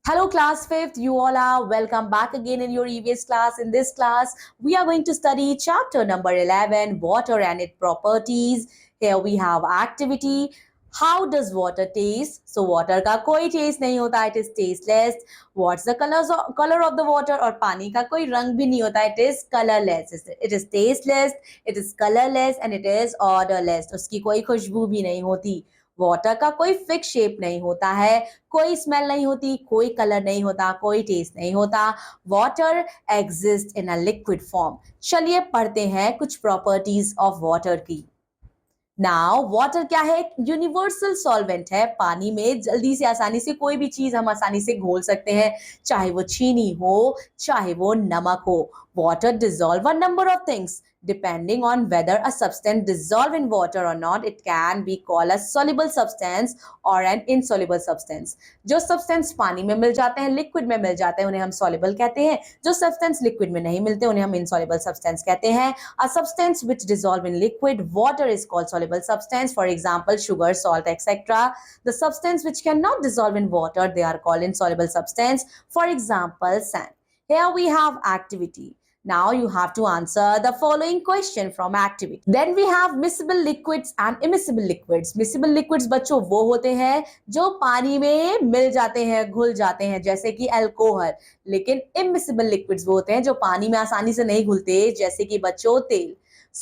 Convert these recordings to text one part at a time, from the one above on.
Hello, class 5th. You all are welcome back again in your EVS class. In this class, we are going to study chapter number 11, water and its properties. Here we have activity. How does water taste? So, water का कोई taste नहीं होता. It is tasteless. What's the color of the water? और पानी का कोई रंग भी नहीं होता. It is colorless. It is tasteless. It is colorless and it is odorless. उसकी कोई खुशबू भी नहीं होती. वाटर का कोई फिक्स शेप नहीं होता है, कोई स्मेल नहीं होती, कोई कलर नहीं होता, कोई टेस्ट नहीं होता. Water exist in a liquid form. चलिए पढ़ते हैं कुछ प्रॉपर्टीज ऑफ वाटर की. नाउ वाटर क्या है? यूनिवर्सल सॉल्वेंट है. पानी में जल्दी से आसानी से कोई भी चीज हम आसानी से घोल सकते हैं, चाहे वो चीनी हो, चाहे वो नमक हो. Water dissolve a number of things. Depending on whether a substance dissolve in water or not, it can be called a soluble substance or an insoluble substance. जो substance पानी में मिल जाते हैं, liquid में मिल जाते हैं, उन्हें हम soluble कहते हैं. जो substance liquid में नहीं मिलते, उन्हें हम insoluble substance कहते हैं. A substance which dissolve in liquid water is called soluble substance. For example, sugar, salt, etc. The substance which cannot dissolve in water, they are called insoluble substance. For example, sand. Here we have activity. Now you have to answer the following question from activity. Then we have miscible liquids and immiscible liquids. Miscible liquids बच्चों वो होते हैं जो पानी में मिल जाते हैं, घुल जाते हैं, जैसे कि अल्कोहल. लेकिन immiscible liquids वो होते हैं जो पानी में आसानी से नहीं घुलते, जैसे कि बच्चों तेल.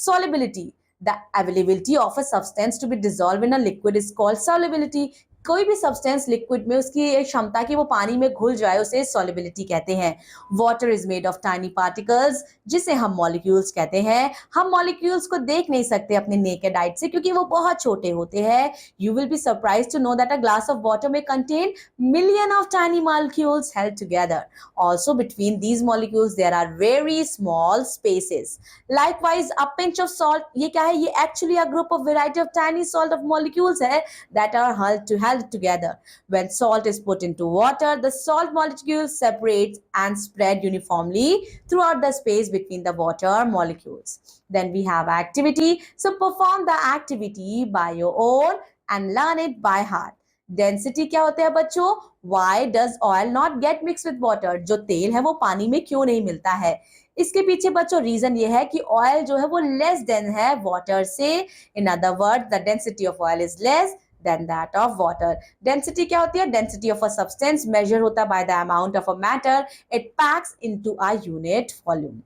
Solubility. The availability of a substance to be dissolved in a liquid is called solubility. कोई भी सब्सटेंस लिक्विड में उसकी एक क्षमता कि वो पानी में घुल जाए, उसे सॉल्युबिलिटी कहते हैं. Water is made of tiny particles, जिसे हम मॉलिक्यूल्स कहते हैं. हम मॉलिक्यूल्स को देख नहीं सकते अपने नेकेड आइज से क्योंकि वो बहुत छोटे होते हैं. You will be surprised to know that a glass of water में contain million of tiny molecules held together. Also between these molecules there are very small spaces. Likewise a pinch of salt, ये क्या है? ये actually a group of variety of tiny salt of molecules है that are held together. When salt is put into water, the salt molecules separate and spread uniformly throughout the space between the water molecules. Then we have activity. So perform the activity by your own and learn it by heart. Density क्या होते हैं बच्चों? Why does oil not get mixed with water? जो तेल है वो पानी में क्यों नहीं मिलता है? इसके पीछे बच्चों रीजन ये है कि ऑयल जो है वो लेस डेंस है वाटर से. In other word, the density of oil is less than that of water. Density क्या होती है? Density of a substance measure होता है by the amount of a matter it packs into a unit volume.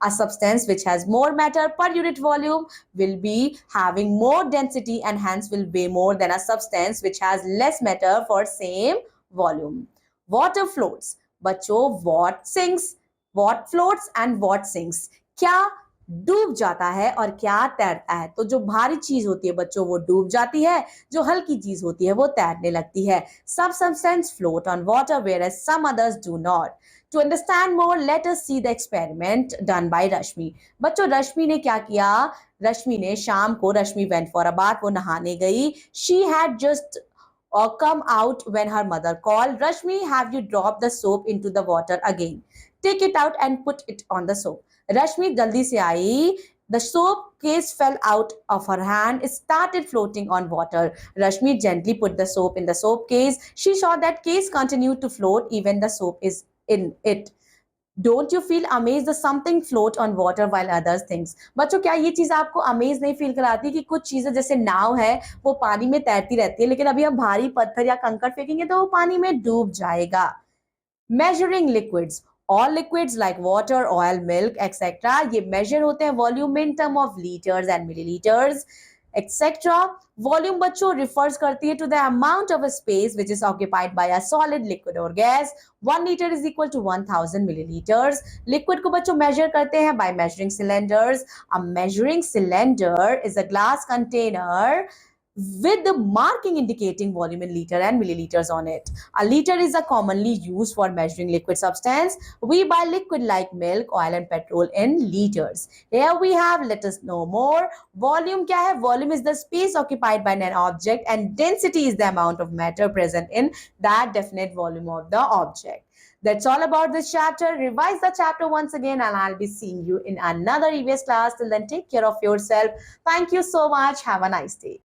A substance which has more matter per unit volume will be having more density and hence will weigh more than a substance which has less matter for same volume. Water floats. बच्चों, what sinks, what floats and what sinks. क्या डूब जाता है और क्या तैरता है? तो जो भारी चीज होती है बच्चों वो डूब जाती है, जो हल्की चीज होती है वो तैरने लगती है. Some substances float on water whereas some others do not. To understand more, let us see the experiment done by Rashmi. बच्चों, रश्मि ने क्या किया? रश्मि ने शाम को, रश्मि went for a bath, वो नहाने गई. She had just come out when her mother called. Rashmi, have you dropped the soap into the water again? Take it out and put it on the soap. रश्मि जल्दी से आई. The soap case fell out of her hand. It started floating on water. Rashmi gently put the soap in the soap case. She saw that case continued to float even the soap is in it. Don't you feel amazed that something float on water while others things? बच्चों, क्या ये चीज आपको amaze नहीं feel कराती कि कुछ चीजें जैसे नाव है वो पानी में तैरती रहती है, लेकिन अभी हम भारी पत्थर या कंकड़ फेंकेंगे तो वो पानी में डूब जाएगा. Measuring liquids. All liquids like water, oil, milk, etc. ये measure होते हैं वॉल्यूम में in term of liters and milliliters, etc. Volume बच्चों refers करती है to the amount of a space which is occupied by a solid, liquid or gas. 1 liter is equal to 1000 milliliters. Liquid को बच्चों measure करते हैं by measuring cylinders. A measuring cylinder is a glass container with the marking indicating volume in liter and milliliters on it. A liter is a commonly used for measuring liquid substance. We buy liquid like milk, oil and petrol in liters. Here we have, let us know more. Volume क्या है? Volume is the space occupied by an object and density is the amount of matter present in that definite volume of the object. That's all about this chapter. Revise the chapter once again and I'll be seeing you in another EVS class. Till then, take care of yourself. Thank you so much. Have a nice day.